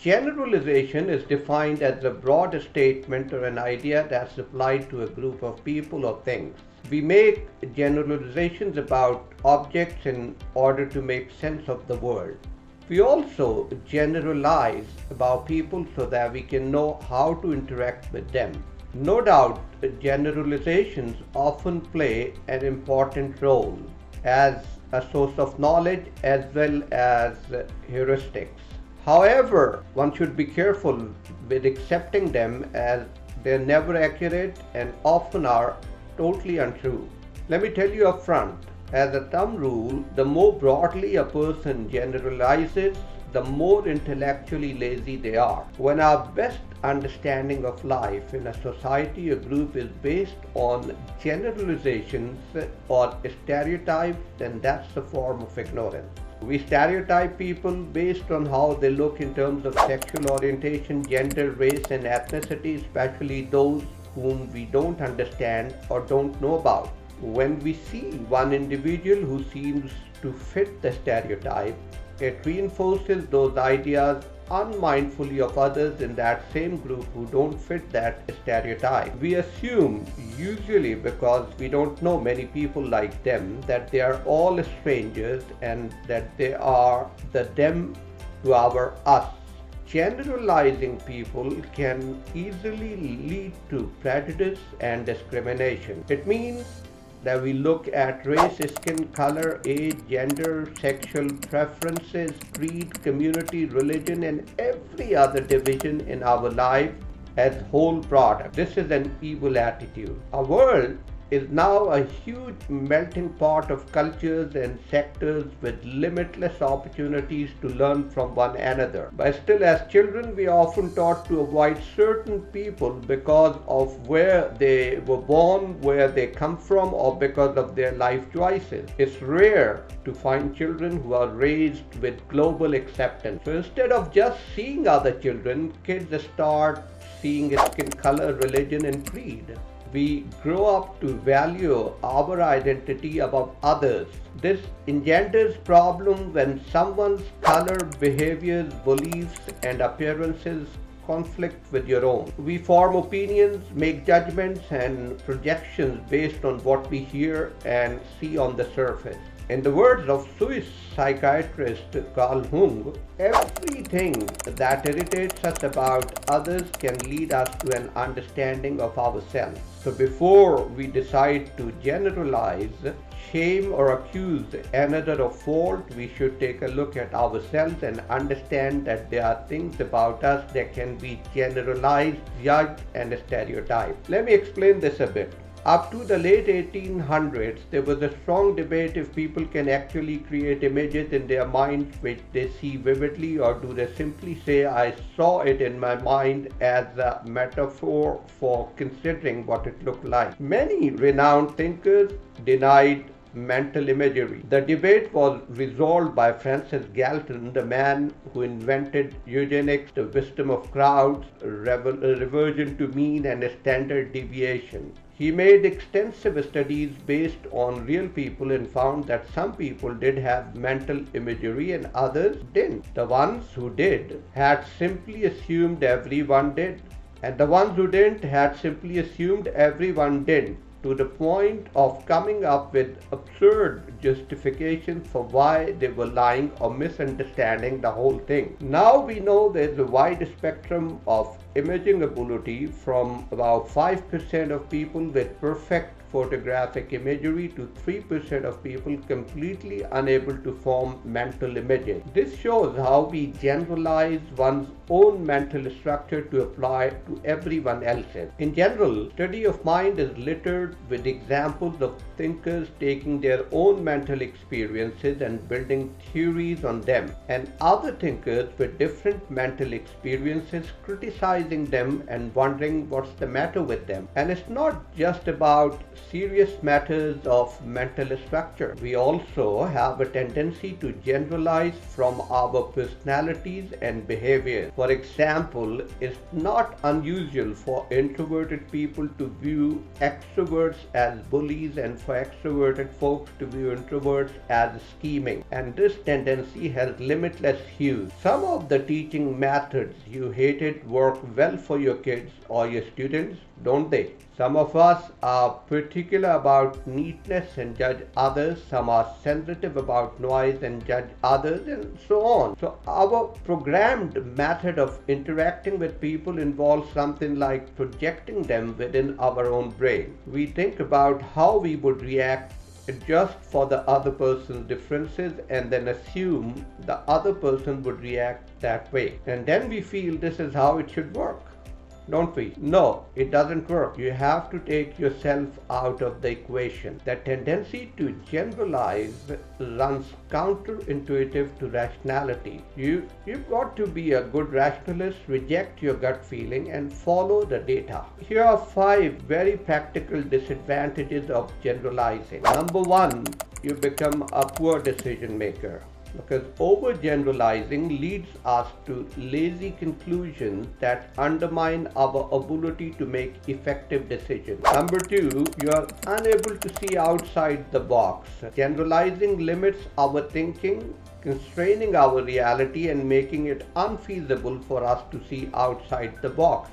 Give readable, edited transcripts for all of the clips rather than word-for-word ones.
Generalization is defined as a broad statement or an idea that's applied to a group of people or things. We make generalizations about objects in order to make sense of the world. We also generalize about people so that we can know how to interact with them. No doubt, generalizations often play an important role as a source of knowledge as well as heuristics. However, one should be careful with accepting them as they're never accurate and often are totally untrue. Let me tell you up front, as a thumb rule, the more broadly a person generalizes, the more intellectually lazy they are. When our best understanding of life in a society or group is based on generalizations or stereotypes, then that's a form of ignorance. We stereotype people based on how they look in terms of sexual orientation, gender, race, and ethnicity, especially those whom we don't understand or don't know about. When we see one individual who seems to fit the stereotype, it reinforces those ideas unmindfully of others in that same group who don't fit that stereotype. We assume, usually because we don't know many people like them, that they are all strangers and that they are the them to our us. Generalizing people can easily lead to prejudice and discrimination. It means that we look at race, skin color, age, gender, sexual preferences, creed, community, religion, and every other division in our life as whole product. This is an evil attitude. Our world is now a huge melting pot of cultures and sectors with limitless opportunities to learn from one another. But still, as children, we are often taught to avoid certain people because of where they were born, where they come from, or because of their life choices. It's rare to find children who are raised with global acceptance. So instead of just seeing other children, kids start seeing skin color, religion, and creed. We grow up to value our identity above others. This engenders problems when someone's color, behaviors, beliefs, and appearances conflict with your own. We form opinions, make judgments, and projections based on what we hear and see on the surface. In the words of Swiss psychiatrist Carl Jung, everything that irritates us about others can lead us to an understanding of ourselves. So before we decide to generalize, shame, or accuse another of fault, we should take a look at ourselves and understand that there are things about us that can be generalized, judged, and stereotyped. Let me explain this a bit. Up to the late 1800s, there was a strong debate if people can actually create images in their minds which they see vividly, or do they simply say, I saw it in my mind, as a metaphor for considering what it looked like. Many renowned thinkers denied mental imagery. The debate was resolved by Francis Galton, the man who invented eugenics, the wisdom of crowds, reversion to mean, and standard deviation. He made extensive studies based on real people and found that some people did have mental imagery and others didn't. The ones who did had simply assumed everyone did, and the ones who didn't had simply assumed everyone didn't, to the point of coming up with absurd justifications for why they were lying or misunderstanding the whole thing. Now we know there's a wide spectrum of imaging ability, from about 5% of people with perfect photographic imagery to 3% of people completely unable to form mental images. This shows how we generalize one's own mental structure to apply to everyone else's. In general, study of mind is littered with examples of thinkers taking their own mental experiences and building theories on them, and other thinkers with different mental experiences criticizing analyzing them and wondering what's the matter with them. And it's not just about serious matters of mental structure. We also have a tendency to generalize from our personalities and behaviors. For example, it's not unusual for introverted people to view extroverts as bullies and for extroverted folks to view introverts as scheming. And this tendency has limitless hues. Some of the teaching methods you hated work well for your kids or your students, don't they? Some of us are particular about neatness and judge others. Some are sensitive about noise and judge others, and so on. So our programmed method of interacting with people involves something like projecting them within our own brain. We think about how we would react just for the other person's differences and then assume the other person would react that way. And then we feel this is how it should work. Don't we? No, it doesn't work. You have to take yourself out of the equation. The tendency to generalize runs counterintuitive to rationality. You've got to be a good rationalist, reject your gut feeling, and follow the data. Here are 5 very practical disadvantages of generalizing. Number 1, you become a poor decision maker, because overgeneralizing leads us to lazy conclusions that undermine our ability to make effective decisions. Number 2, you are unable to see outside the box. Generalizing limits our thinking, constraining our reality and making it unfeasible for us to see outside the box.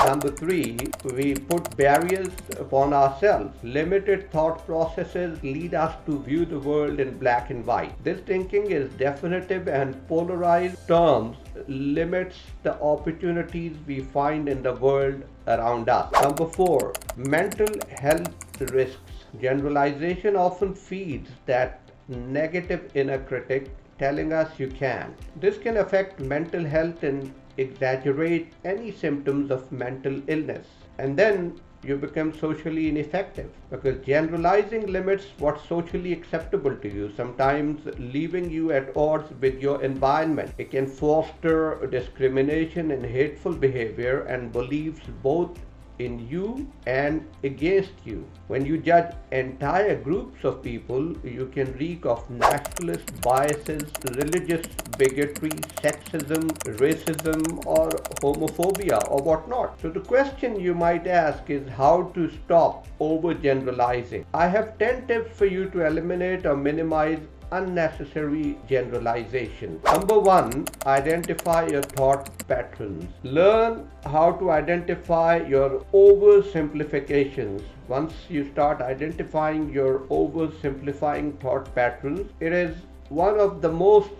Number 3, we put barriers upon ourselves. Limited thought processes lead us to view the world in black and white. This thinking is definitive and polarized terms limits the opportunities we find in the world around us. Number 4, mental health risks. Generalization often feeds that negative inner critic telling us you can. This can affect mental health and exaggerate any symptoms of mental illness. And then you become socially ineffective, because generalizing limits what's socially acceptable to you, sometimes leaving you at odds with your environment. It can foster discrimination and hateful behavior and beliefs both in you and against you. When you judge entire groups of people, you can reek of nationalist biases, religious bigotry, sexism, racism, or homophobia, or whatnot. So the question you might ask is how to stop overgeneralizing. I have 10 tips for you to eliminate or minimize unnecessary generalization. Number 1, identify your thought patterns. Learn how to identify your oversimplifications. Once you start identifying your oversimplifying thought patterns, it is one of the most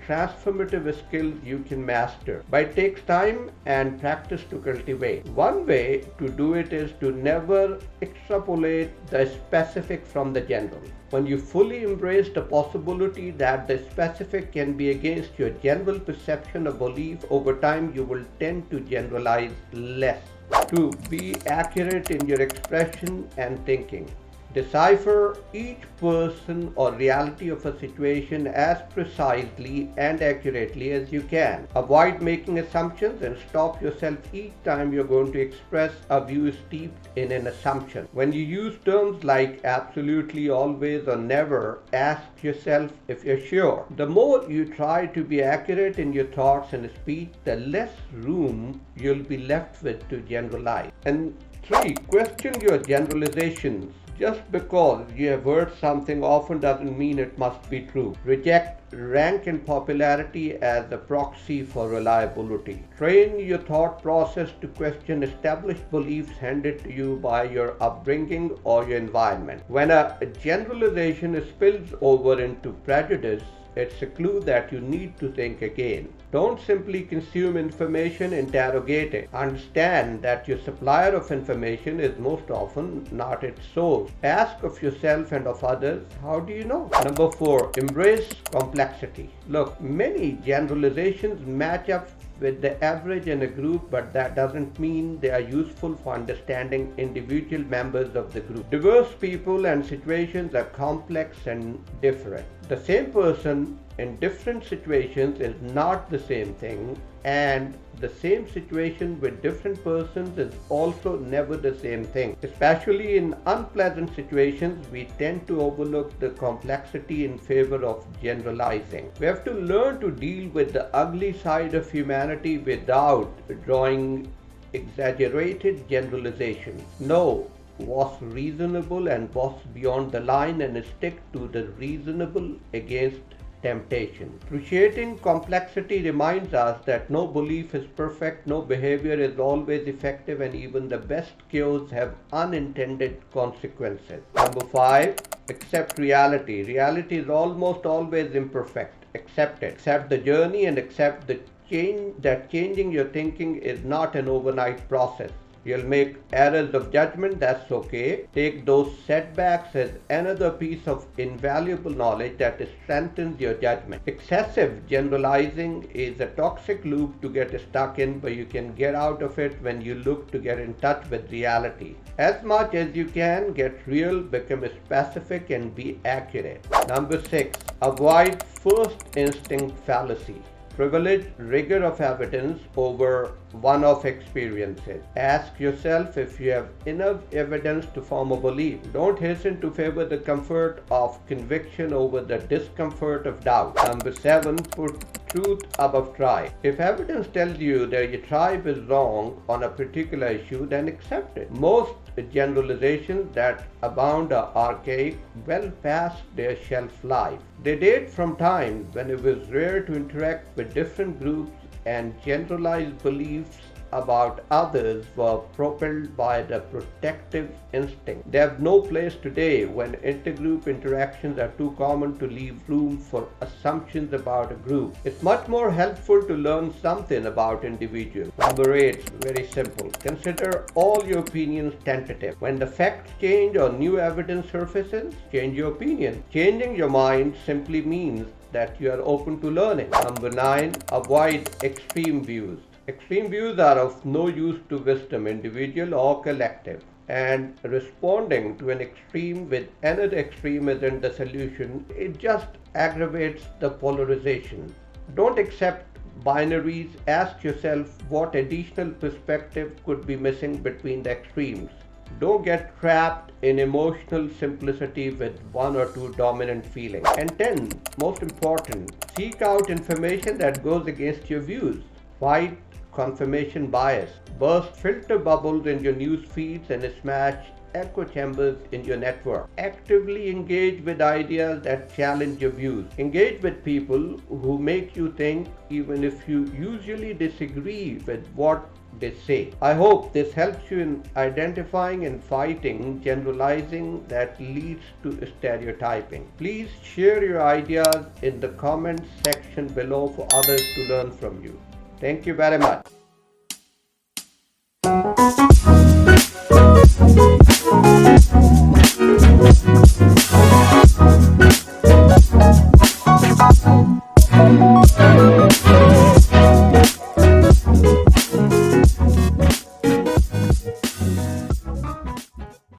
transformative skills you can master, but it takes time and practice to cultivate. One way to do it is to never extrapolate the specific from the general. When you fully embrace the possibility that the specific can be against your general perception or belief, over time you will tend to generalize less. 2, be accurate in your expression and thinking. Decipher each person or reality of a situation as precisely and accurately as you can. Avoid making assumptions and stop yourself each time you're going to express a view steeped in an assumption. When you use terms like absolutely, always, or never, ask yourself if you're sure. The more you try to be accurate in your thoughts and speech, the less room you'll be left with to generalize. And 3, question your generalizations. Just because you have heard something often doesn't mean it must be true. Reject rank and popularity as a proxy for reliability. Train your thought process to question established beliefs handed to you by your upbringing or your environment. When a generalization spills over into prejudice, it's a clue that you need to think again. Don't simply consume information, interrogate it. Understand that your supplier of information is most often not its source. Ask of yourself and of others, how do you know? Number 4, embrace complexity. Look, many generalizations match up with the average in a group, but that doesn't mean they are useful for understanding individual members of the group. Diverse people and situations are complex and different. The same person in different situations is not the same thing, and the same situation with different persons is also never the same thing. Especially in unpleasant situations, we tend to overlook the complexity in favor of generalizing. We have to learn to deal with the ugly side of humanity without drawing exaggerated generalizations. Know what's reasonable and what's beyond the line and stick to the reasonable against temptation. Appreciating complexity reminds us that no belief is perfect, no behavior is always effective, and even the best cures have unintended consequences. Number 5, accept reality. Reality is almost always imperfect. Accept it. Accept the journey and accept the change that changing your thinking is not an overnight process. You'll make errors of judgment, that's okay. Take those setbacks as another piece of invaluable knowledge that strengthens your judgment. Excessive generalizing is a toxic loop to get stuck in, but you can get out of it when you look to get in touch with reality. As much as you can, get real, become specific, and be accurate. Number 6, avoid first instinct fallacy. Privilege rigor of evidence over one-off experiences. Ask yourself if you have enough evidence to form a belief. Don't hasten to favor the comfort of conviction over the discomfort of doubt. Number 7, put truth above tribe. If evidence tells you that your tribe is wrong on a particular issue, then accept it. Most generalizations that abound are archaic, well past their shelf life. They date from times when it was rare to interact with different groups, and generalized beliefs about others were propelled by the protective instinct. They have no place today when intergroup interactions are too common to leave room for assumptions about a group. It's much more helpful to learn something about individuals. Number 8, very simple. Consider all your opinions tentative. When the facts change or new evidence surfaces, change your opinion. Changing your mind simply means that you are open to learning. Number 9, avoid extreme views. Extreme views are of no use to wisdom, individual or collective, and responding to an extreme with another extreme isn't the solution. It just aggravates the polarization. Don't accept binaries. Ask yourself what additional perspective could be missing between the extremes. Don't get trapped in emotional simplicity with one or two dominant feelings. And 10, most important, seek out information that goes against your views. Fight confirmation bias. Burst filter bubbles in your news feeds and smash echo chambers in your network. Actively engage with ideas that challenge your views. Engage with people who make you think, even if you usually disagree with what they say. I hope this helps you in identifying and fighting generalizing that leads to stereotyping. Please share your ideas in the comments section below for others to learn from you. Thank you very much.